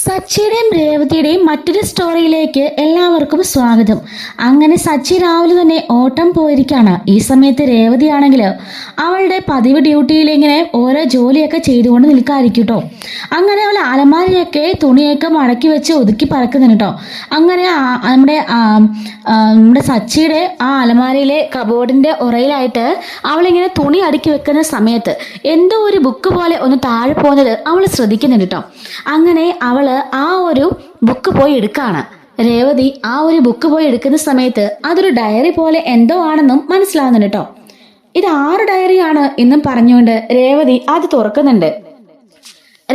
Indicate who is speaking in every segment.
Speaker 1: സച്ചിയുടെയും രേവതിയുടെയും മറ്റൊരു സ്റ്റോറിയിലേക്ക് എല്ലാവർക്കും സ്വാഗതം. അങ്ങനെ സച്ചി രാവിലെ തന്നെ ഓട്ടം പോയിരിക്കുകയാണ്. ഈ സമയത്ത് രേവതിയാണെങ്കിൽ അവളുടെ പതിവ് ഡ്യൂട്ടിയിൽ ഇങ്ങനെ ഓരോ ജോലിയൊക്കെ ചെയ്തുകൊണ്ട് നിൽക്കാതിരിക്കും കേട്ടോ. അങ്ങനെ അവൾ അലമാരയൊക്കെ തുണിയൊക്കെ മടക്കി വെച്ച് ഒതുക്കി പറക്കുന്നുണ്ട് കേട്ടോ. അങ്ങനെ നമ്മുടെ സച്ചിയുടെ ആ അലമാരയിലെ കബോർഡിന്റെ ഉറയിലായിട്ട് അവളിങ്ങനെ തുണി അടുക്കി വെക്കുന്ന സമയത്ത് എന്തോ ഒരു ബുക്ക് പോലെ ഒന്ന് താഴെ പോകുന്നത് അവൾ ശ്രദ്ധിക്കുന്നുണ്ട് കേട്ടോ. അങ്ങനെ അവള് ആ ഒരു ബുക്ക് പോയി എടുക്കാണ്. രേവതി ആ ഒരു ബുക്ക് പോയി എടുക്കുന്ന സമയത്ത് അതൊരു ഡയറി പോലെ എന്തോ ആണെന്നും മനസ്സിലാവുന്നുണ്ട് കേട്ടോ. ഇത് ആറ് ഡയറിയാണ് എന്നും പറഞ്ഞുകൊണ്ട് രേവതി അത് തുറക്കുന്നുണ്ട്.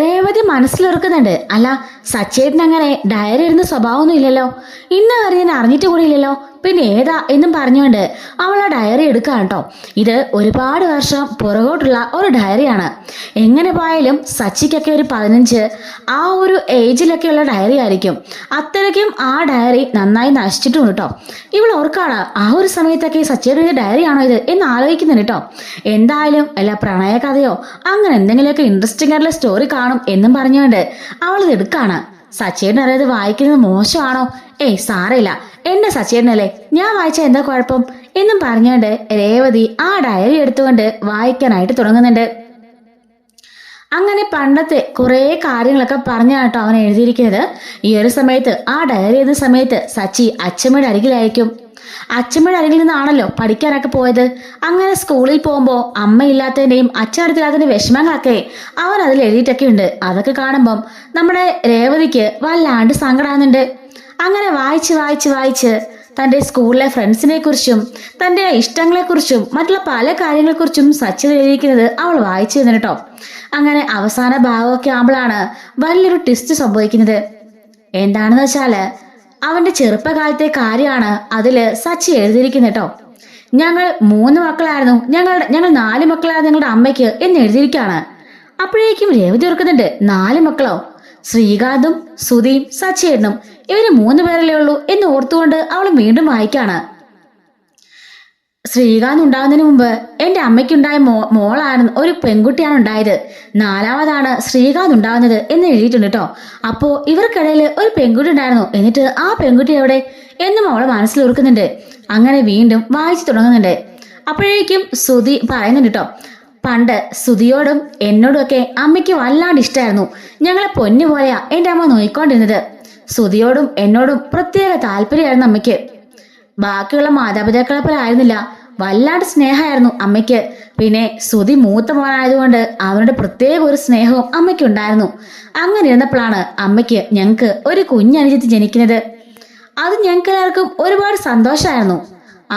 Speaker 1: രേവതി മനസ്സിലോർക്കുന്നുണ്ട്, അല്ല സച്ചേട്ടൻ അങ്ങനെ ഡയറി ഇടുന്ന സ്വഭാവമൊന്നും ഇല്ലല്ലോ, ഇന്ന് വരെ ഞാൻ അറിഞ്ഞിട്ട് കൂടി ഇല്ലല്ലോ, പിന്നെ ഏതാ എന്നും പറഞ്ഞുകൊണ്ട് അവൾ ആ ഡയറി എടുക്കാം കേട്ടോ. ഇത് ഒരുപാട് വർഷം പുറകോട്ടുള്ള ഒരു ഡയറിയാണ്. എങ്ങനെ പോയാലും സച്ചിക്കൊക്കെ ഒരു 15 ആ ഒരു ഏജിലൊക്കെയുള്ള ഡയറി ആയിരിക്കും. അത്രയ്ക്കും ആ ഡയറി നന്നായി നശിച്ചിട്ടും കേട്ടോ. ഇവൾ ഓർക്കാണ് ആ ഒരു സമയത്തൊക്കെ സച്ചിയുടെ ഡയറി ആണോ ഇത് എന്ന് ആലോചിക്കുന്നുണ്ട് കേട്ടോ. എന്തായാലും അല്ല പ്രണയ കഥയോ അങ്ങനെ എന്തെങ്കിലുമൊക്കെ ഇൻട്രസ്റ്റിംഗ് ആയിട്ടുള്ള സ്റ്റോറി കാണും എന്നും പറഞ്ഞുകൊണ്ട് അവൾ ഇത് എടുക്കാണ്. സച്ചേട്ടൻ അറിയാതെ വായിക്കുന്നത് മോശമാണോ? ഏയ് സാരമില്ല, എന്റെ സച്ചേട്ടനല്ലേ, ഞാൻ വായിച്ച എന്താ കുഴപ്പം എന്നും പറഞ്ഞുകൊണ്ട് രേവതി ആ ഡയറി എടുത്തുകൊണ്ട് വായിക്കാനായിട്ട് തുടങ്ങുന്നുണ്ട്. അങ്ങനെ പണ്ടത്തെ കുറെ കാര്യങ്ങളൊക്കെ പറഞ്ഞാട്ടോ അവൻ എഴുതിയിരിക്കുന്നത്. ഈ ഒരു സമയത്ത് ആ ഡയറി എഴുതുന്ന സമയത്ത് സച്ചി അച്ഛമ്മയുടെ അരികിലായിരിക്കും. അച്ഛമ്മയുടെ അരികിൽ നിന്നാണല്ലോ പഠിക്കാനൊക്കെ പോയത്. അങ്ങനെ സ്കൂളിൽ പോകുമ്പോൾ അമ്മയില്ലാത്തതിന്റെയും അച്ഛനടുത്തില്ലാത്തതിന്റെ വിഷമങ്ങളൊക്കെ അവൻ അതിൽ എഴുതിയിട്ടൊക്കെ ഉണ്ട്. അതൊക്കെ കാണുമ്പം നമ്മുടെ രേവതിക്ക് വല്ലാണ്ട് സങ്കടാകുന്നുണ്ട്. അങ്ങനെ വായിച്ച് വായിച്ച് വായിച്ച് തൻ്റെ സ്കൂളിലെ ഫ്രണ്ട്സിനെ കുറിച്ചും തൻ്റെ ഇഷ്ടങ്ങളെക്കുറിച്ചും മറ്റുള്ള പല കാര്യങ്ങളെക്കുറിച്ചും സച്ചി എഴുതിയിരിക്കുന്നത് അവൾ വായിച്ചു തന്നു കേട്ടോ. അങ്ങനെ അവസാന ഭാഗമൊക്കെ ആകുമ്പോഴാണ് വലിയൊരു ട്വിസ്റ്റ് സംഭവിക്കുന്നത്. എന്താണെന്ന് വെച്ചാല് അവന്റെ ചെറുപ്പകാലത്തെ കാര്യമാണ് അതില് സച്ചി എഴുതിയിരിക്കുന്നത് കേട്ടോ. ഞങ്ങൾ 3 മക്കളായിരുന്നു, ഞങ്ങൾ 4 മക്കളായിരുന്നു ഞങ്ങളുടെ അമ്മയ്ക്ക് എന്ന് എഴുതിയിരിക്കുകയാണ്. അപ്പോഴേക്കും രേവതി ഓർക്കുന്നുണ്ട്, 4 മക്കളോ? ശ്രീകാന്തും സുധിയും സച്ചേട്ടനും, ഇവര് 3 പേരല്ലേ ഉള്ളൂ എന്ന് ഓർത്തുകൊണ്ട് അവൾ വീണ്ടും വായിക്കാണ്. ശ്രീകാന്ത് ഉണ്ടാകുന്നതിന് മുമ്പ് എന്റെ അമ്മയ്ക്കുണ്ടായ മോളായിരുന്നു, ഒരു പെൺകുട്ടിയാണ് ഉണ്ടായത്. 4ാമതാണ് ശ്രീകാന്ത് ഉണ്ടാകുന്നത് എന്ന് എഴുതിയിട്ടുണ്ട് കേട്ടോ. അപ്പോ ഇവർക്കിടയിൽ ഒരു പെൺകുട്ടി ഉണ്ടായിരുന്നു, എന്നിട്ട് ആ പെൺകുട്ടി എവിടെ എന്നും അവൾ മനസ്സിലോർക്കുന്നുണ്ട്. അങ്ങനെ വീണ്ടും വായിച്ചു തുടങ്ങുന്നുണ്ട്. അപ്പോഴേക്കും സുധി പറയുന്നുണ്ട് കേട്ടോ, പണ്ട് സുധിയോടും എന്നോടും ഒക്കെ അമ്മയ്ക്ക് വല്ലാണ്ട് ഇഷ്ടമായിരുന്നു. ഞങ്ങളെ പൊന്നു പോലെയാ എന്റെ അമ്മ നോയിക്കൊണ്ടിരുന്നത്. സുധിയോടും എന്നോടും പ്രത്യേക താല്പര്യമായിരുന്നു അമ്മയ്ക്ക്. ബാക്കിയുള്ള മാതാപിതാക്കളെ പോലെ ആയിരുന്നില്ല, വല്ലാണ്ട് സ്നേഹമായിരുന്നു അമ്മയ്ക്ക്. പിന്നെ സുധി മൂത്ത മോനായതുകൊണ്ട് അവരുടെ പ്രത്യേക ഒരു സ്നേഹവും അമ്മയ്ക്കുണ്ടായിരുന്നു. അങ്ങനെ ഇരുന്നപ്പോഴാണ് അമ്മയ്ക്ക് ഞങ്ങൾക്ക് ഒരു കുഞ്ഞനുജത്തി ജനിക്കുന്നത്. അത് ഞങ്ങൾക്ക് എല്ലാവർക്കും ഒരുപാട് സന്തോഷമായിരുന്നു.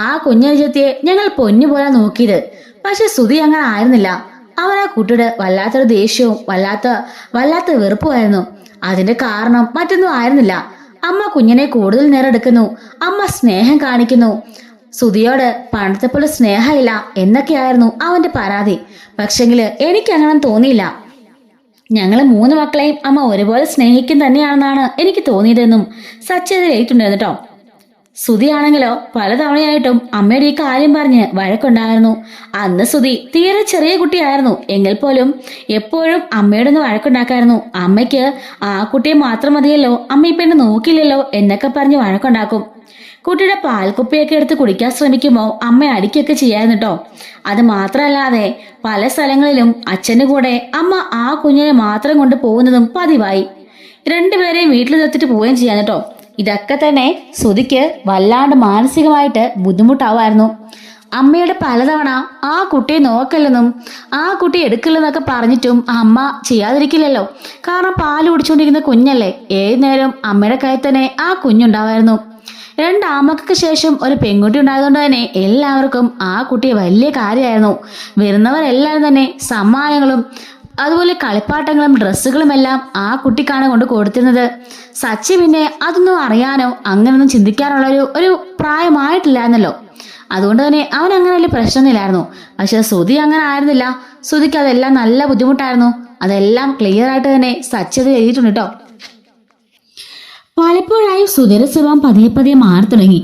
Speaker 1: ആ കുഞ്ഞനുജത്തിയെ ഞങ്ങൾ പൊന്നുപോലെ നോക്കിയത്. പക്ഷെ സുധി അങ്ങനെ ആയിരുന്നില്ല. അവൻ ആ കുട്ടിയുടെ വല്ലാത്തൊരു ദേഷ്യവും വല്ലാത്ത വെറുപ്പുമായിരുന്നു. അതിന്റെ കാരണം മറ്റൊന്നും ആയിരുന്നില്ല. അമ്മ കുഞ്ഞിനെ കൂടുതൽ നേരം എടുക്കുന്നു, അമ്മ സ്നേഹം കാണിക്കുന്നു, സുധിയോട് പണ്ടത്തെ പോലെ സ്നേഹമില്ല എന്നൊക്കെയായിരുന്നു അവന്റെ പരാതി. പക്ഷെങ്കില് എനിക്ക് അങ്ങനെ തോന്നിയില്ല. ഞങ്ങള് 3 മക്കളെയും അമ്മ ഒരുപോലെ സ്നേഹിക്കും തന്നെയാണെന്നാണ് എനിക്ക് തോന്നിയതെന്നും സച്ചി അതിൽ എഴുതിയിട്ടുണ്ടായിരുന്നു കേട്ടോ. സുധിയാണെങ്കിലോ പലതവണയായിട്ടും അമ്മയുടെ ഈ കാര്യം പറഞ്ഞ് വഴക്കുണ്ടായിരുന്നു. അന്ന് സുധി തീരെ ചെറിയ കുട്ടിയായിരുന്നു എങ്കിൽ പോലും എപ്പോഴും അമ്മയോടൊന്ന് വഴക്കുണ്ടാക്കായിരുന്നു. അമ്മയ്ക്ക് ആ കുട്ടിയെ മാത്രം മതിയല്ലോ, അമ്മ ഇപ്പൊ എന്നെ നോക്കില്ലല്ലോ എന്നൊക്കെ പറഞ്ഞ് വഴക്കുണ്ടാക്കും. കുട്ടിയുടെ പാൽക്കുപ്പിയൊക്കെ എടുത്ത് കുടിക്കാൻ ശ്രമിക്കുമ്പോൾ അമ്മ അടിക്കൊക്കെ ചെയ്യായിരുന്നു കേട്ടോ. അത് മാത്രമല്ലാതെ പല സ്ഥലങ്ങളിലും അച്ഛന്റെ കൂടെ അമ്മ ആ കുഞ്ഞിനെ മാത്രം കൊണ്ട് പോകുന്നതും പതിവായി. 2 പേരെയും വീട്ടിൽ നിർത്തിട്ട് പോവുകയും ചെയ്യാൻ കേട്ടോ. ഇതൊക്കെ തന്നെ സുധിക്ക് വല്ലാണ്ട് മാനസികമായിട്ട് ബുദ്ധിമുട്ടാവായിരുന്നു. അമ്മയുടെ പലതവണ ആ കുട്ടിയെ നോക്കല്ലെന്നും ആ കുട്ടി എടുക്കില്ലെന്നൊക്കെ പറഞ്ഞിട്ടും അമ്മ ചെയ്യാതിരിക്കില്ലല്ലോ. കാരണം പാല് കുടിച്ചുകൊണ്ടിരിക്കുന്ന കുഞ്ഞല്ലേ, ഏത് നേരം അമ്മയുടെ കയ്യിൽ തന്നെ ആ കുഞ്ഞുണ്ടാവായിരുന്നു. 2 ആമക്കൾക്ക് ശേഷം ഒരു പെൺകുട്ടി ഉണ്ടായതുകൊണ്ട് തന്നെ എല്ലാവർക്കും ആ കുട്ടിയെ വലിയ കാര്യമായിരുന്നു. വരുന്നവരെല്ലാവരും തന്നെ സമ്മാനങ്ങളും അതുപോലെ കളിപ്പാട്ടങ്ങളും ഡ്രസ്സുകളും എല്ലാം ആ കുട്ടിക്കാണ് കൊണ്ട് കൊടുത്തിരുന്നത്. സച്ചി പിന്നെ അതൊന്നും അറിയാനോ അങ്ങനൊന്നും ചിന്തിക്കാനുള്ള ഒരു പ്രായമായിട്ടില്ലായിരുന്നല്ലോ. അതുകൊണ്ട് തന്നെ അവൻ അങ്ങനെ വലിയ പ്രശ്നമൊന്നുമില്ലായിരുന്നു. പക്ഷെ സുധി അങ്ങനെ ആയിരുന്നില്ല. സുധിക്ക് അതെല്ലാം നല്ല ബുദ്ധിമുട്ടായിരുന്നു. അതെല്ലാം ക്ലിയർ ആയിട്ട് തന്നെ സച്ചി അത് എഴുതിയിട്ടുണ്ട് കേട്ടോ. പലപ്പോഴായും സുധിയുടെ സ്വഭാവം പതിയെ പതിയെ മാറി തുടങ്ങി.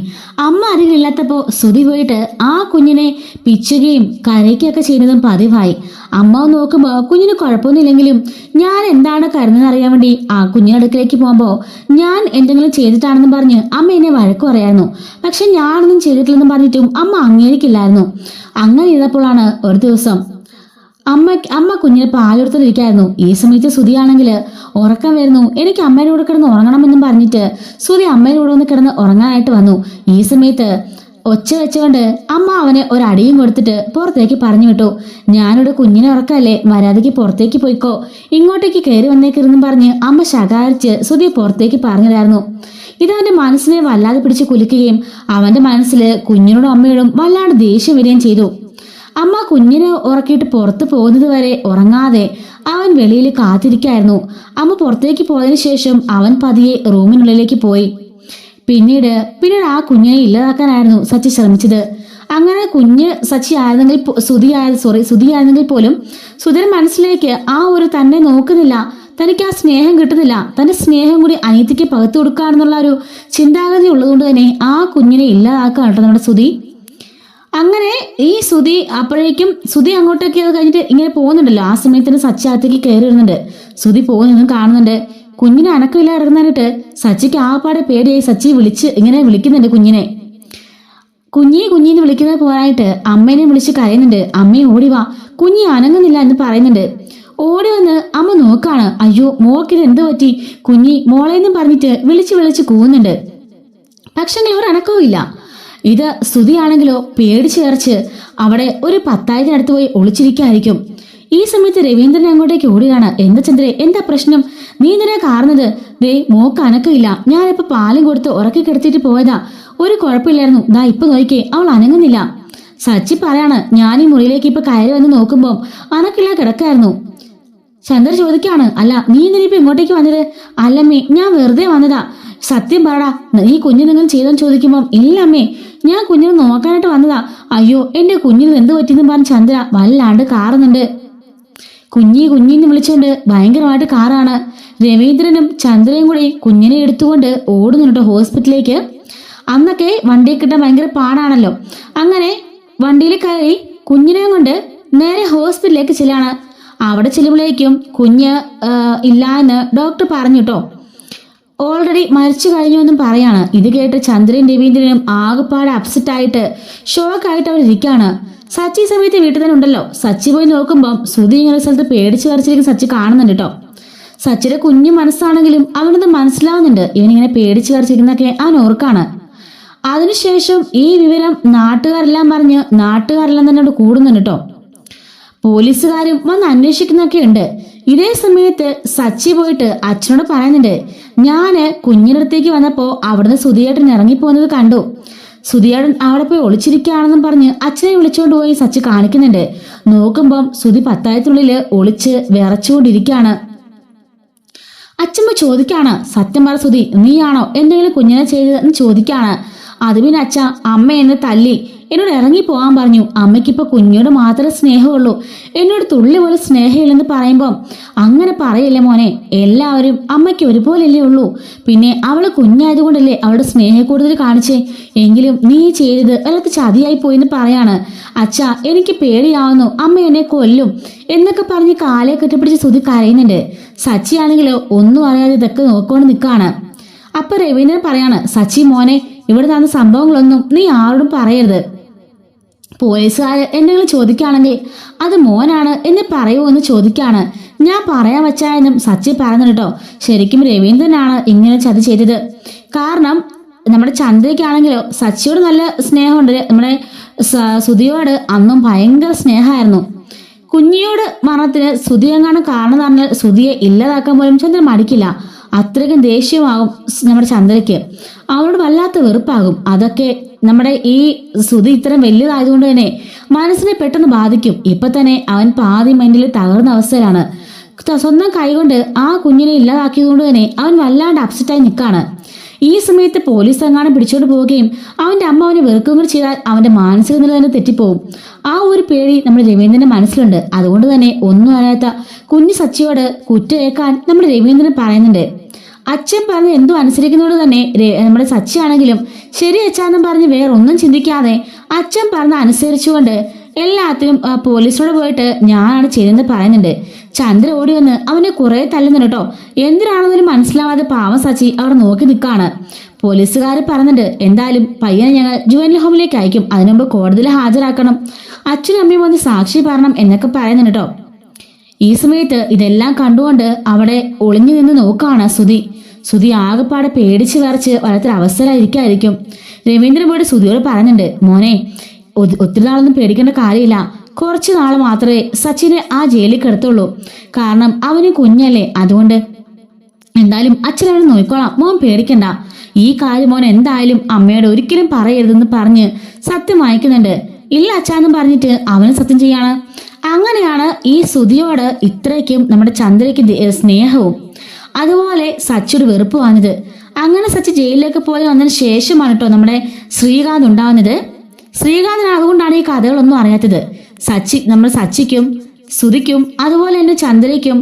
Speaker 1: അമ്മ അരികിലില്ലാത്തപ്പോ സുധി പോയിട്ട് ആ കുഞ്ഞിനെ പിച്ചുകയും കരയ്ക്കുകയൊക്കെ ചെയ്യുന്നതും പതിവായി. അമ്മ നോക്കുമ്പോ കുഞ്ഞിന് കുഴപ്പമൊന്നുമില്ലെങ്കിലും ഞാൻ എന്താണ് കരുതുന്നത് അറിയാൻ വേണ്ടി ആ കുഞ്ഞിനടുക്കിലേക്ക് പോകുമ്പോ ഞാൻ എന്തെങ്കിലും ചെയ്തിട്ടാണെന്ന് പറഞ്ഞ് അമ്മ എന്നെ വഴക്കു പറയായിരുന്നു. പക്ഷെ ഞാനൊന്നും ചെയ്തിട്ടില്ലെന്ന് പറഞ്ഞിട്ടും അമ്മ അംഗീകരിക്കില്ലായിരുന്നു. അങ്ങനെ ഇരുന്നപ്പോഴാണ് ഒരു ദിവസം അമ്മ കുഞ്ഞിനെ പാലെടുത്തിരിക്കായിരുന്നു. ഈ സമയത്ത് സുധിയാണെങ്കിൽ ഉറക്കം വരുന്നു, എനിക്ക് അമ്മയുടെ കൂടെ കിടന്ന് ഉറങ്ങണമെന്നും പറഞ്ഞിട്ട് സുധി അമ്മയുടെ കൂടെ ഒന്ന് കിടന്ന് ഉറങ്ങാനായിട്ട് വന്നു. ഈ സമയത്ത് ഒച്ച വെച്ചുകൊണ്ട് അമ്മ അവന് ഒരടിയും കൊടുത്തിട്ട് പുറത്തേക്ക് പറഞ്ഞു വിട്ടു. ഞാനിവിടെ കുഞ്ഞിനെ ഉറക്കല്ലേ, മര്യാദയ്ക്ക് പുറത്തേക്ക് പോയിക്കോ, ഇങ്ങോട്ടേക്ക് കയറി വന്നേക്കരുതെന്നും പറഞ്ഞ് അമ്മ ശകാരിച്ച് സുധിയെ പുറത്തേക്ക് പറഞ്ഞതായിരുന്നു. ഇതവന്റെ മനസ്സിനെ വല്ലാതെ പിടിച്ച് കുലുക്കുകയും അവന്റെ മനസ്സിൽ കുഞ്ഞിനോടും അമ്മയോടും വല്ലാണ്ട് ദേഷ്യം വരികയും ചെയ്തു. അമ്മ കുഞ്ഞിനെ ഉറക്കിയിട്ട് പുറത്തു പോകുന്നത് വരെ ഉറങ്ങാതെ അവൻ വെളിയിൽ കാത്തിരിക്കായിരുന്നു. അമ്മ പുറത്തേക്ക് പോയതിനു ശേഷം അവൻ പതിയെ റൂമിനുള്ളിലേക്ക് പോയി. പിന്നീട് ആ കുഞ്ഞിനെ ഇല്ലാതാക്കാനായിരുന്നു സച്ചി ശ്രമിച്ചത്. അങ്ങനെ കുഞ്ഞ് സുധി ആയിരുന്നെങ്കിൽ പോലും സുധിയുടെ മനസ്സിലേക്ക് ആ ഒരു തന്നെ നോക്കുന്നില്ല, തനിക്ക് ആ സ്നേഹം കിട്ടുന്നില്ല, തന്റെ സ്നേഹം കൂടി അനിയത്തിക്ക് പകർത്തു കൊടുക്കുകയാണെന്നുള്ള ഒരു ചിന്താഗതി ഉള്ളതുകൊണ്ട് തന്നെ ആ കുഞ്ഞിനെ ഇല്ലാതാക്കുകയാണ് കേട്ടോ നമ്മുടെ സുധി. അങ്ങനെ ഈ അപ്പോഴേക്കും സുധി അങ്ങോട്ടേക്ക് കഴിഞ്ഞിട്ട് ഇങ്ങനെ പോകുന്നുണ്ടല്ലോ. ആ സമയത്തിന് സച്ചി അകത്തേക്ക് കയറി വരുന്നുണ്ട്. സുധി പോകുന്നതും കാണുന്നുണ്ട്. കുഞ്ഞിനെ അനക്കമില്ല ഇറങ്ങുന്നതിനിട്ട് സച്ചിക്ക് ആപ്പാടെ പേടിയായി. സച്ചി ഇങ്ങനെ വിളിക്കുന്നുണ്ട് കുഞ്ഞിനെ. കുഞ്ഞിന്ന് വിളിക്കുന്നത് പോരായിട്ട് അമ്മേനെ വിളിച്ച് കരയുന്നുണ്ട്. അമ്മയെ ഓടിവാ, കുഞ്ഞി അനങ്ങുന്നില്ല എന്ന് പറയുന്നുണ്ട്. ഓടി വന്ന് അമ്മ നോക്കാണ്. അയ്യോ മോക്കിത് എന്ത് പറ്റി, കുഞ്ഞി മോളേന്നും പറഞ്ഞിട്ട് വിളിച്ച് കൂവുന്നുണ്ട്. പക്ഷെങ്കിൽ ഒരു അനക്കവും ഇല്ല. ഇത് സ്തുതിയാണെങ്കിലോ പേടിച്ച് വിറച്ച് അവിടെ ഒരു 10,000-അടുത്ത് പോയി ഒളിച്ചിരിക്കായിരിക്കും. ഈ സമയത്ത് രവീന്ദ്രൻ അങ്ങോട്ടേക്ക് ഓടുകയാണ്. എന്താ ചന്ദ്രേ, എന്താ പ്രശ്നം, നീ എന്തിനാ കാരണത്? ദേ മോക്ക് അനക്കമില്ല, ഞാനിപ്പോ പാലും കൊടുത്ത് ഉറക്കി കിടത്തിയിട്ട് പോയതാ, ഒരു കുഴപ്പമില്ലായിരുന്നു, ദാ ഇപ്പൊ നോക്കിക്കേ അവൾ അനങ്ങുന്നില്ല. സച്ചി പറയാണ്. ഞാൻ ഈ മുറിയിലേക്ക് ഇപ്പൊ കയറി വന്ന് നോക്കുമ്പോ അനക്കില്ല കിടക്കായിരുന്നു. ചന്ദ്ര ചോദിക്കാണ്, അല്ല നീ എന്തിനിപ്പോ ഇങ്ങോട്ടേക്ക് വന്നത്? അല്ലമ്മേ ഞാൻ വെറുതെ വന്നതാ, സത്യം പറടാ, നീ കുഞ്ഞിനെങ്കിലും ചെയ്തെന്ന് ചോദിക്കുമ്പോ ഇല്ല അമ്മേ, ഞാൻ കുഞ്ഞിനെ നോക്കാനായിട്ട് വന്നതാ. അയ്യോ എന്റെ കുഞ്ഞിന് എന്ത് പറ്റിയെന്ന് പറഞ്ഞ് ചന്ദ്ര വല്ലാണ്ട് കാറുന്നുണ്ട്. കുഞ്ഞിന്ന് വിളിച്ചുകൊണ്ട് ഭയങ്കരമായിട്ട് കാറാണ്. രവീന്ദ്രനും ചന്ദ്രയും കൂടി കുഞ്ഞിനെ എടുത്തുകൊണ്ട് ഓടുന്നുണ്ട് ഹോസ്പിറ്റലിലേക്ക്. അന്നൊക്കെ വണ്ടിയിൽ കിട്ടാൻ ഭയങ്കര പാടാണല്ലോ. അങ്ങനെ വണ്ടിയിൽ കയറി കുഞ്ഞിനെയും കൊണ്ട് നേരെ ഹോസ്പിറ്റലിലേക്ക് ചെല്ലാണ്. അവിടെ ചെല്ലുമ്പോഴേക്കും കുഞ്ഞ് ഇല്ല എന്ന് ഡോക്ടർ പറഞ്ഞു കേട്ടോ. ഓൾറെഡി മരിച്ചു കഴിഞ്ഞു എന്നും പറയാണ്. ഇത് കേട്ട് ചന്ദ്രനും രവീന്ദ്രനും ആകെപ്പാടെ അപ്സെറ്റ് ആയിട്ട് ഷോക്കായിട്ട് അവരിയ്ക്കാണ്. സച്ചി സമയത്ത് വീട്ടിൽ തന്നെ ഉണ്ടല്ലോ. സച്ചി പോയി നോക്കുമ്പോൾ സുധി ഇങ്ങനെ സ്ഥലത്ത് പേടിച്ച് വരച്ചിരിക്കും സച്ചി കാണുന്നുണ്ട് കേട്ടോ. സച്ചിയുടെ കുഞ്ഞു മനസ്സാണെങ്കിലും അവനത് മനസ്സിലാവുന്നുണ്ട്. ഇവനിങ്ങനെ പേടിച്ച് വരച്ചിരിക്കുന്നൊക്കെ അവൻ ഓർക്കാണ്. അതിനുശേഷം ഈ വിവരം നാട്ടുകാരെല്ലാം പറഞ്ഞ് നാട്ടുകാരെല്ലാം തന്നെ കൂടുന്നുണ്ട് കേട്ടോ. പോലീസുകാരും വന്ന് അന്വേഷിക്കുന്നൊക്കെ ഉണ്ട്. ഇതേ സമയത്ത് സച്ചി പോയിട്ട് അച്ഛനോട് പറയുന്നുണ്ട്, ഞാന് കുഞ്ഞിന്റെ അടുത്തേക്ക് വന്നപ്പോ അവിടുന്ന് സുധിയേട്ടൻ ഇറങ്ങിപ്പോകുന്നത് കണ്ടു. സുധിയേട്ടൻ അവിടെ പോയി ഒളിച്ചിരിക്കുകയാണെന്നും പറഞ്ഞ് അച്ഛനെ വിളിച്ചുകൊണ്ട് പോയി സച്ചി കാണിക്കുന്നുണ്ട്. നോക്കുമ്പം സുധി 10,000-ത്തിനുള്ളില് ഒളിച്ച് വിറച്ചുകൊണ്ടിരിക്കുകയാണ്. അച്ഛമ്മ ചോദിക്കാണ്, സത്യം പറ സുധി, നീയാണോ എന്തെങ്കിലും കുഞ്ഞിനെ ചെയ്തതെന്ന് ചോദിക്കാണ്. അത് പിന്നെ അച്ഛ അമ്മ എന്നെ തല്ലി എന്നോട് ഇറങ്ങി പോകാൻ പറഞ്ഞു. അമ്മയ്ക്കിപ്പോ കുഞ്ഞോട് മാത്രമേ സ്നേഹമുള്ളൂ, എന്നോട് തുള്ളി പോലെ സ്നേഹമില്ലെന്ന് പറയുമ്പം അങ്ങനെ പറയില്ലേ മോനെ, എല്ലാവരും അമ്മയ്ക്ക് ഒരുപോലെയല്ലേ ഉള്ളൂ. പിന്നെ അവള് കുഞ്ഞായതുകൊണ്ടല്ലേ അവളുടെ സ്നേഹം കൂടുതൽ കാണിച്ചേ. എങ്കിലും നീ ചെയ്തത് അവൾക്ക് ചതിയായി പോയിന്ന് പറയാണ്. അച്ഛ എനിക്ക് പേടിയാവുന്നു, അമ്മ എന്നെ കൊല്ലും എന്നൊക്കെ പറഞ്ഞ് കാലെ കെട്ടിപ്പിടിച്ച് സുധി കരയുന്നുണ്ട്. സച്ചിയാണെങ്കിലോ ഒന്നും അറിയാതെ ഇതൊക്കെ നോക്കിക്കൊണ്ട് നിൽക്കാണ്. അപ്പൊ രവീന്ദ്രൻ പറയാണ്, സച്ചി മോനെ, ഇവിടെ നടന്ന സംഭവങ്ങളൊന്നും നീ ആരോടും പറയരുത്. പോലീസുകാർ എന്തെങ്കിലും ചോദിക്കുകയാണെങ്കിൽ അത് മോനാണ് എന്ന് പറയുമോ എന്ന് ചോദിക്കാണ്. ഞാൻ പറയാൻ വെച്ചായെന്നും സച്ചി പറയുന്നുണ്ട് കേട്ടോ. ശരിക്കും രവീന്ദ്രനാണ് ഇങ്ങനെ ചതി ചെയ്തത്. കാരണം നമ്മുടെ ചന്ദ്രയ്ക്കാണെങ്കിലോ സച്ചിയോട് നല്ല സ്നേഹമുണ്ട്. നമ്മുടെ സുധിയോട് അന്നും ഭയങ്കര സ്നേഹമായിരുന്നു. കുഞ്ഞിയോട് മരണത്തിന് സുധി എങ്ങാനും കാരണം പറഞ്ഞാൽ സുധിയെ ഇല്ലാതാക്കാൻ പോലും ചന്ദ്രൻ മടിക്കില്ല. അത്രയ്ക്കും ദേഷ്യമാകും നമ്മുടെ ചന്ദ്രയ്ക്ക്. അവളോട് വല്ലാത്ത വെറുപ്പാകും. അതൊക്കെ നമ്മുടെ ഈ സുധി ഇത്രയും വലിയതായതുകൊണ്ട് തന്നെ മനസ്സിനെ പെട്ടെന്ന് ബാധിക്കും. ഇപ്പൊ തന്നെ അവൻ പാതി മെന്റലി തകർന്ന അവസ്ഥയിലാണ്. സ്വന്തം കൈകൊണ്ട് ആ കുഞ്ഞിനെ ഇല്ലാതാക്കിയതുകൊണ്ട് തന്നെ അവൻ വല്ലാണ്ട് അപ്സെറ്റായി നിൽക്കാണ്. ഈ സമയത്ത് പോലീസ് എങ്ങാനും പിടിച്ചോണ്ട് പോവുകയും അവന്റെ അമ്മ അവനെ വെറുക്കുകയും കൂടി ചെയ്താൽ അവന്റെ മാനസിക നില തന്നെ തെറ്റിപ്പോവും. ആ ഒരു പേടി നമ്മുടെ രവീന്ദ്രന്റെ മനസ്സിലുണ്ട്. അതുകൊണ്ട് തന്നെ ഒന്നും അറിയാത്ത കുഞ്ഞു സച്ചിയോട് കുറ്റേക്കാൻ നമ്മുടെ രവീന്ദ്രൻ പറയുന്നുണ്ട്. അച്ഛൻ പറഞ്ഞ് എന്തോ അനുസരിക്കുന്നതോട് തന്നെ നമ്മുടെ സച്ചിയാണെങ്കിലും ശരി അച്ഛാന്നും പറഞ്ഞ് വേറെ ഒന്നും ചിന്തിക്കാതെ അച്ഛൻ പറഞ്ഞ് അനുസരിച്ചുകൊണ്ട് എല്ലാത്തിനും പോലീസിനോട് പോയിട്ട് ഞാനാണ് ചെയ്തെന്ന് പറയുന്നുണ്ട്. ചന്ദ്ര ഓടി വന്ന് അവനെ കുറെ തല്ലുന്നുണ്ട് കേട്ടോ. എന്തിനാണെന്നൊരു മനസ്സിലാവാതെ പാവം സച്ചി അവിടെ നോക്കി നിൽക്കാണ്. പോലീസുകാർ പറഞ്ഞിട്ട് എന്തായാലും പയ്യനെ ഞങ്ങൾ ജുവനൽ ഹോമിലേക്ക് അയക്കും, അതിനുമുമ്പ് കോടതിയിൽ ഹാജരാക്കണം, അച്ഛനും അമ്മയും വന്ന് സാക്ഷി പറയണം എന്നൊക്കെ പറയുന്നുണ്ട് കേട്ടോ. ഈ സമയത്ത് ഇതെല്ലാം കണ്ടുകൊണ്ട് അവിടെ ഒളിഞ്ഞു നിന്ന് നോക്കാണ് സുധി ആകെപ്പാടെ പേടിച്ച് വിറച്ച് വലത്തൊരവസ്ഥയിലായിരിക്കും. രവീന്ദ്രൻ പോയിട്ട് സുധിയോട് പറയുന്നുണ്ട്, മോനെ ഒത്തിരി നാളൊന്നും പേടിക്കേണ്ട കാര്യമില്ല, കുറച്ചു നാൾ മാത്രമേ സച്ചിനെ ആ ജയിലിൽ കിടത്തുള്ളൂ, കാരണം അവന് കുഞ്ഞല്ലേ, അതുകൊണ്ട് എന്തായാലും അച്ഛനവനെ നോക്കിക്കോളാം, മോൻ പേടിക്കണ്ട, ഈ കാര്യം മോൻ എന്തായാലും അമ്മയോട് ഒരിക്കലും പറയരുതെന്ന് പറഞ്ഞ് സത്യം വായിക്കുന്നുണ്ട്. ഇല്ല അച്ഛാന്നും പറഞ്ഞിട്ട് അവന് സത്യം ചെയ്യാണ്. അങ്ങനെയാണ് ഈ സുധിയോട് ഇത്രയ്ക്കും നമ്മുടെ ചന്ദ്രയ്ക്ക് സ്നേഹവും അതുപോലെ സച്ചിയുടെ വെറുപ്പ് വന്നത്. അങ്ങനെ സച്ചി ജയിലിലേക്ക് പോയി വന്നതിന് ശേഷമാണ് കേട്ടോ നമ്മുടെ ശ്രീകാന്ത് ഉണ്ടാവുന്നത്. ശ്രീകാന്തിന് അതുകൊണ്ടാണ് ഈ കഥകളൊന്നും അറിയാത്തത്. നമ്മുടെ സച്ചിക്കും സുധിക്കും അതുപോലെ തന്നെ ചന്ദ്രയ്ക്കും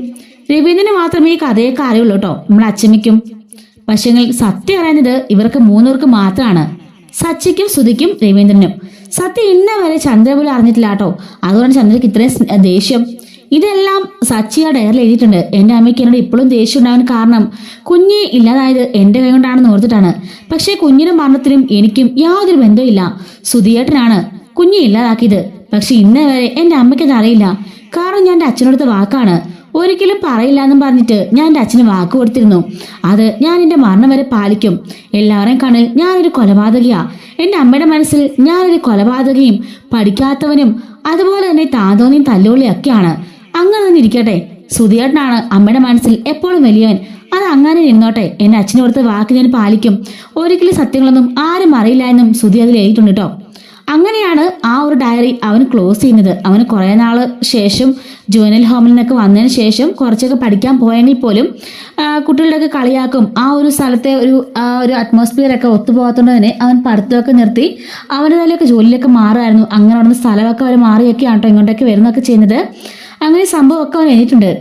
Speaker 1: രവീന്ദ്രന് മാത്രമേ ഈ കഥയൊക്കെ അറിയുള്ളൂ കേട്ടോ, നമ്മുടെ അച്ഛമ്മയ്ക്കും. പക്ഷേ സത്യം അറിയുന്നത് ഇവർക്ക് മൂന്നുപേർക്ക് മാത്രമാണ്, സച്ചിക്കും സുധിക്കും രവീന്ദ്രനും. സത്യം ഇന്ന വരെ ചന്ദ്ര പോലും അറിഞ്ഞിട്ടില്ല കേട്ടോ. അതുകൊണ്ട് ചന്ദ്രയ്ക്ക് ഇത്രയും ദേഷ്യം. ഇതെല്ലാം സച്ചി ആ ഡയറിൽ എഴുതിയിട്ടുണ്ട്. എൻ്റെ അമ്മയ്ക്ക് എന്നോട് ഇപ്പോഴും ദേഷ്യം ഉണ്ടാകാൻ കാരണം കുഞ്ഞ് ഇല്ലാതായത് എൻ്റെ കൈ കൊണ്ടാണെന്ന് ഓർത്തിട്ടാണ്. പക്ഷേ കുഞ്ഞിന്റെ മരണത്തിനും എനിക്കും യാതൊരു ബന്ധമില്ല. സുധിയേട്ടനാണ് കുഞ്ഞെ ഇല്ലാതാക്കിയത്. പക്ഷെ ഇന്നേ വരെ എൻ്റെ അമ്മയ്ക്കത് അറിയില്ല, കാരണം ഞാൻ എൻ്റെ അച്ഛനോടുത്ത വാക്കാണ്. ഒരിക്കലും പറയില്ല എന്നും പറഞ്ഞിട്ട് ഞാൻ എൻ്റെ അച്ഛന് വാക്ക് കൊടുത്തിരുന്നു. അത് ഞാൻ എൻ്റെ മരണം വരെ പാലിക്കും. എല്ലാവരെയും കണ്ണിൽ ഞാനൊരു കൊലപാതകയാ, എൻ്റെ അമ്മയുടെ മനസ്സിൽ ഞാനൊരു കൊലപാതകയും പഠിക്കാത്തവനും അതുപോലെ തന്നെ താന്തോന്നിയും തല്ലുകൊള്ളിയൊക്കെയാണ്. അങ്ങനെ തന്നെ ഇരിക്കട്ടെ, സുധിയേട്ടനാണ് അമ്മയുടെ മനസ്സിൽ എപ്പോഴും വലിയവൻ. അത് അങ്ങനെ നിന്നോട്ടെ, എൻ്റെ അച്ഛന് കൊടുത്ത വാക്ക് ഞാൻ പാലിക്കും. ഒരിക്കലും സത്യങ്ങളൊന്നും ആരും അറിയില്ല എന്നും സുധി അതിൽ എഴുതിയിട്ടുണ്ട് കേട്ടോ. അങ്ങനെയാണ് ആ ഒരു ഡയറി അവൻ ക്ലോസ് ചെയ്യുന്നത്. അവന് കുറെ നാള് ശേഷം ജുവനൽ ഹോമിൽ നിന്നൊക്കെ വന്നതിന് ശേഷം കുറച്ചൊക്കെ പഠിക്കാൻ പോയെങ്കിൽ പോലും കുട്ടികളുടെയൊക്കെ കളിയാക്കും. ആ ഒരു സ്ഥലത്തെ ഒരു അറ്റ്മോസ്ഫിയർ ഒക്കെ ഒത്തുപോകാത്തതുകൊണ്ട് തന്നെ അവൻ പഠിത്തമൊക്കെ നിർത്തി അവൻ്റെതായാലൊക്കെ ജോലിയിലൊക്കെ മാറുമായിരുന്നു. അങ്ങനെ അവിടുന്ന് സ്ഥലമൊക്കെ അവർ മാറിയൊക്കെയാണ് കേട്ടോ ഇങ്ങോട്ടൊക്കെ വരുന്നതൊക്കെ ചെയ്യുന്നത്. അങ്ങനെ സംഭവമൊക്കെ അവൻ എഴുതിയിട്ടുണ്ട്.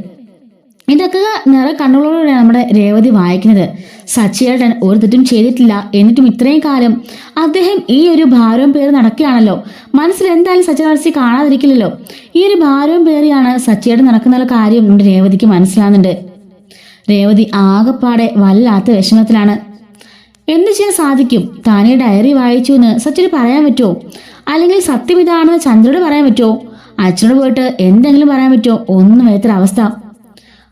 Speaker 1: ഇതൊക്കെ നിറ കണ്ണുകളോടെ നമ്മുടെ രേവതി വായിക്കുന്നത്. സച്ചിയേട്ടൻ ഒരു തെറ്റും ചെയ്തിട്ടില്ല, എന്നിട്ടും ഇത്രയും കാലം അദ്ദേഹം ഈ ഒരു ഭാരവും പേര് നടക്കുകയാണല്ലോ. മനസ്സിൽ എന്തായാലും സച്ചിൻ കാണാതിരിക്കില്ലല്ലോ. ഈ ഒരു ഭാരവും പേറിയാണ് സച്ചിയേട്ടൻ നടക്കുന്ന കാര്യം നമ്മുടെ രേവതിക്ക് മനസ്സിലാകുന്നുണ്ട്. രേവതി ആകെപ്പാടെ വല്ലാത്ത വിഷമത്തിലാണ്. എന്ത് ചെയ്യാൻ സാധിക്കും? താനേ ഡയറി വായിച്ചു എന്ന് സച്ചിന് പറയാൻ പറ്റുമോ? അല്ലെങ്കിൽ സത്യം ഇതാണെന്ന് ചന്ദ്രനോട് പറയാൻ പറ്റുമോ? അച്ഛനോട് പോയിട്ട് എന്തെങ്കിലും പറയാൻ പറ്റുമോ? ഒന്നും വയ്യാത്തൊരവസ്ഥ.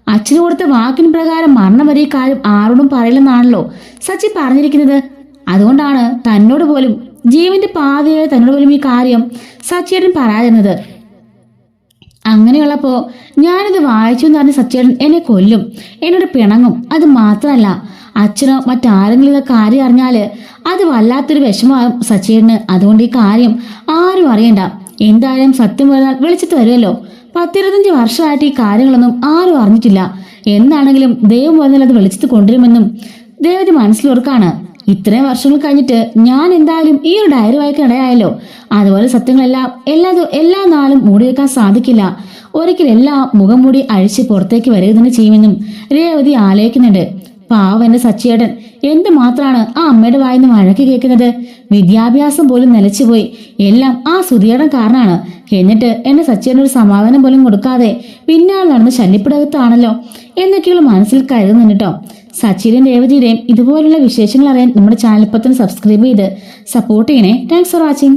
Speaker 1: അച്ഛന് കൊടുത്ത വാക്കിന് പ്രകാരം മരണം വരെ ഈ കാര്യം ആരോടും പറയില്ലെന്നാണല്ലോ സച്ചി പറഞ്ഞിരിക്കുന്നത്. അതുകൊണ്ടാണ് തന്നോട് പോലും ജീവന്റെ പാതയായ തന്നോട് പോലും ഈ കാര്യം സച്ചിയേട്ടൻ പറയാതിരുന്നത്. അങ്ങനെയുള്ളപ്പോ ഞാനിത് വായിച്ചു എന്ന് പറഞ്ഞ സച്ചിയേട്ടൻ എന്നെ കൊല്ലും, എന്നോട് പിണങ്ങും. അത് മാത്രമല്ല, അച്ഛനോ മറ്റാരെങ്കിലും ഇത് കാര്യം അറിഞ്ഞാല് അത് വല്ലാത്തൊരു വിഷമമാകും സച്ചിയേട്ടന്. അതുകൊണ്ട് ഈ കാര്യം ആരും അറിയണ്ട. എന്തായാലും സത്യം പറഞ്ഞാൽ വെളിച്ചത്ത് വരുമല്ലോ. 10-25 വർഷമായിട്ട് ഈ കാര്യങ്ങളൊന്നും ആരും അറിഞ്ഞിട്ടില്ല. എന്നാണെങ്കിലും ദൈവം പറഞ്ഞാൽ അത് വെളിച്ചത്ത് കൊണ്ടുവരുമെന്നും ദേവതി മനസ്സിലോർക്കാണ്. ഇത്രയും വർഷങ്ങൾ കഴിഞ്ഞിട്ട് ഞാൻ എന്തായാലും ഈ ഒരു ഡയറി വായിക്കാൻ ഇടയായല്ലോ. അതുപോലെ സത്യങ്ങളെല്ലാം എല്ലാ നാളും മൂടി വെക്കാൻ സാധിക്കില്ല. ഒരിക്കൽ എല്ലാ മുഖം മൂടി അഴിച്ച് പുറത്തേക്ക് വരിക തന്നെ ചെയ്യുമെന്നും രേവതി ആലോചിക്കുന്നുണ്ട്. പാവന്റെ സച്ചിയേട്ടൻ എന്തുമാത്രമാണ് ആ അമ്മയുടെ വായിന്ന് വഴക്ക് കേൾക്കുന്നത്. വിദ്യാഭ്യാസം പോലും നിലച്ചുപോയി. എല്ലാം ആ സുധിയേട്ടൻ കാരണമാണ്. എന്നിട്ട് എന്റെ സച്ചിയേട്ടൻ ഒരു സമാധാനം പോലും കൊടുക്കാതെ പിന്നാലെ നടന്ന് ശല്യപ്പെടുത്താണല്ലോ എന്നൊക്കെയുള്ള മനസ്സിൽ കരുതുന്നുണ്ട് കേട്ടോ. സച്ചിയുടെയും രേവതിയുടെയും ഇതുപോലുള്ള വിശേഷങ്ങൾ അറിയാൻ നമ്മുടെ ചാനൽ ഇപ്പം തന്നെ സബ്സ്ക്രൈബ് ചെയ്ത് സപ്പോർട്ട് ചെയ്യണേ. Thanks for watching.